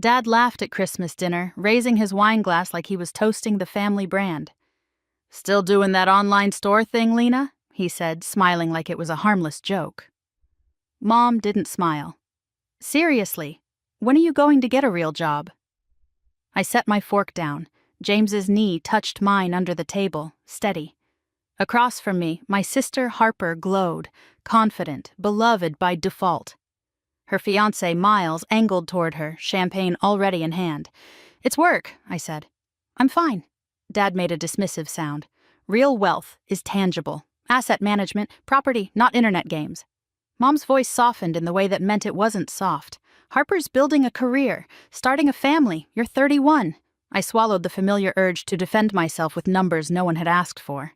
Dad laughed at Christmas dinner, raising his wine glass like he was toasting the family brand. "Still doing that online store thing, Lena?" he said, smiling like it was a harmless joke. Mom didn't smile. "Seriously, when are you going to get a real job?" I set my fork down. James's knee touched mine under the table, steady. Across from me, my sister Harper glowed, confident, beloved by default. Her fiancé, Miles, angled toward her, champagne already in hand. "It's work," I said. "I'm fine." Dad made a dismissive sound. "Real wealth is tangible. Asset management, property, not internet games." Mom's voice softened in the way that meant it wasn't soft. "Harper's building a career, starting a family. You're 31. I swallowed the familiar urge to defend myself with numbers no one had asked for.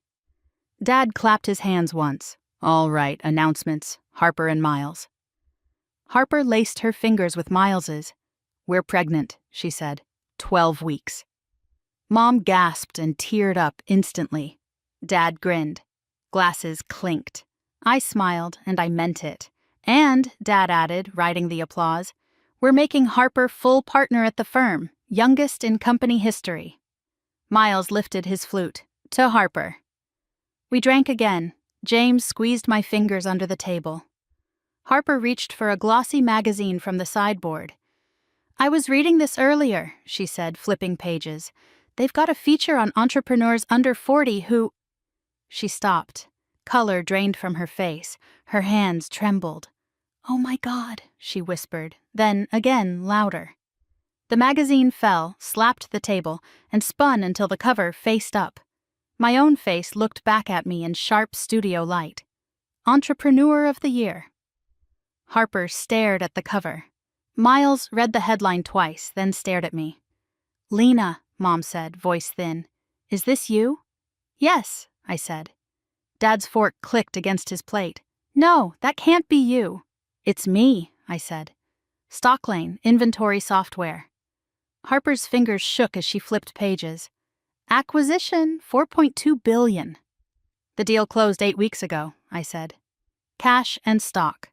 Dad clapped his hands once. "All right, announcements. Harper and Miles." Harper laced her fingers with Miles's. "We're pregnant," she said. 12 weeks. Mom gasped and teared up instantly. Dad grinned. Glasses clinked. I smiled, and I meant it. "And," Dad added, riding the applause, "we're making Harper full partner at the firm, youngest in company history." Miles lifted his flute. "To Harper." We drank again. James squeezed my fingers under the table. Harper reached for a glossy magazine from the sideboard. "I was reading this earlier," she said, flipping pages. "They've got a feature on entrepreneurs under 40 who—" She stopped. Color drained from her face. Her hands trembled. "Oh my God," she whispered, then again louder. The magazine fell, slapped the table, and spun until the cover faced up. My own face looked back at me in sharp studio light. Entrepreneur of the Year. Harper stared at the cover. Miles read the headline twice, then stared at me. "Lena," Mom said, voice thin. "Is this you?" "Yes," I said. Dad's fork clicked against his plate. "No, that can't be you." "It's me," I said. "Stocklane, inventory software." Harper's fingers shook as she flipped pages. "Acquisition, $4.2 billion. "The deal closed 8 weeks ago," I said. "Cash and stock."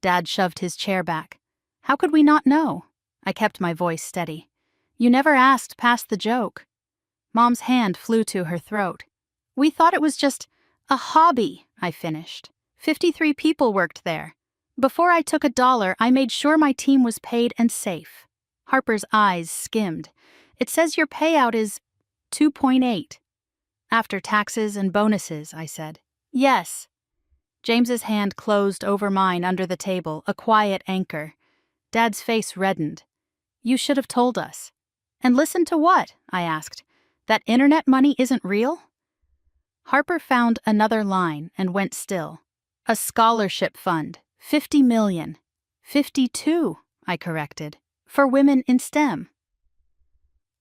Dad shoved his chair back. "How could we not know?" I kept my voice steady. "You never asked past the joke." Mom's hand flew to her throat. "We thought it was just a hobby," I finished. 53 people worked there. Before I took $1, I made sure my team was paid and safe." Harper's eyes skimmed. "It says your payout is 2.8. "After taxes and bonuses," I said. "Yes." James's hand closed over mine under the table, a quiet anchor. Dad's face reddened. "You should have told us." "And listen to what?" I asked. "That internet money isn't real?" Harper found another line and went still. "A scholarship fund, 50 million. 52, I corrected. For women in STEM.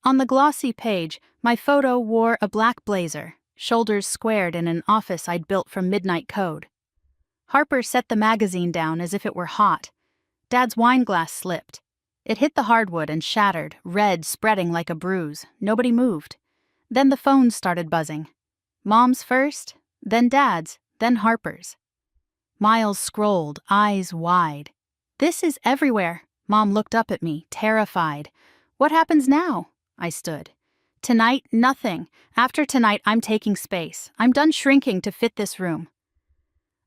On the glossy page, my photo wore a black blazer, shoulders squared in an office I'd built from midnight code. Harper set the magazine down as if it were hot. Dad's wine glass slipped. It hit the hardwood and shattered, red spreading like a bruise. Nobody moved. Then the phone started buzzing. Mom's first, then Dad's, then Harper's. Miles scrolled, eyes wide. "This is everywhere." Mom looked up at me, terrified. "What happens now?" I stood. "Tonight, nothing. After tonight, I'm taking space. I'm done shrinking to fit this room."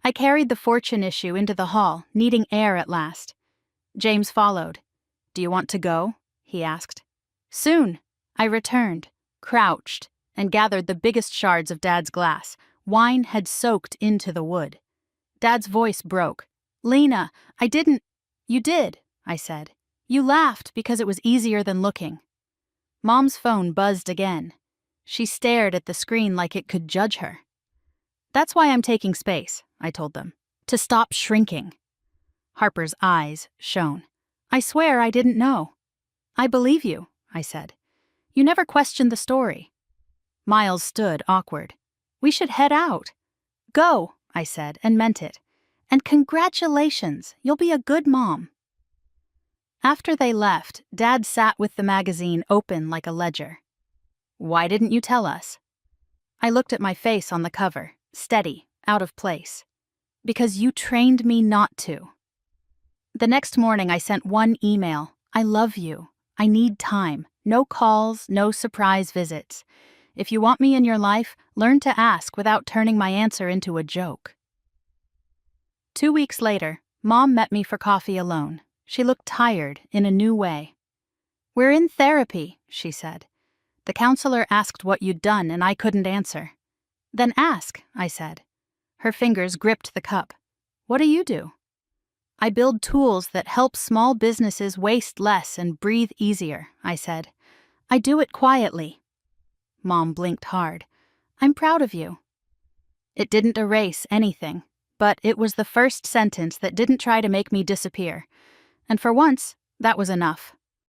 I carried the Fortune issue into the hall, needing air at last. James followed. "Do you want to go?" he asked. "Soon." I returned, crouched, and gathered the biggest shards of Dad's glass. Wine had soaked into the wood. Dad's voice broke. "Lena, I didn't—" "You did," I said. "You laughed because it was easier than looking." Mom's phone buzzed again. She stared at the screen like it could judge her. "That's why I'm taking space," I told them. "To stop shrinking." Harper's eyes shone. "I swear I didn't know." "I believe you," I said. "You never questioned the story." Miles stood awkward. "We should head out." "Go," I said, and meant it. "And congratulations, you'll be a good mom." After they left, Dad sat with the magazine open like a ledger. "Why didn't you tell us?" I looked at my face on the cover, steady, out of place. "Because you trained me not to." The next morning I sent one email. "I love you. I need time. No calls, no surprise visits. If you want me in your life, learn to ask without turning my answer into a joke. 2 weeks later, Mom met me for coffee alone. She looked tired, in a new way. "We're in therapy," she said. "The counselor asked what you'd done and I couldn't answer." "Then ask," I said. Her fingers gripped the cup. "What do you do?" "I build tools that help small businesses waste less and breathe easier," I said. "I do it quietly." Mom blinked hard. "I'm proud of you." It didn't erase anything, but it was the first sentence that didn't try to make me disappear. And for once, that was enough.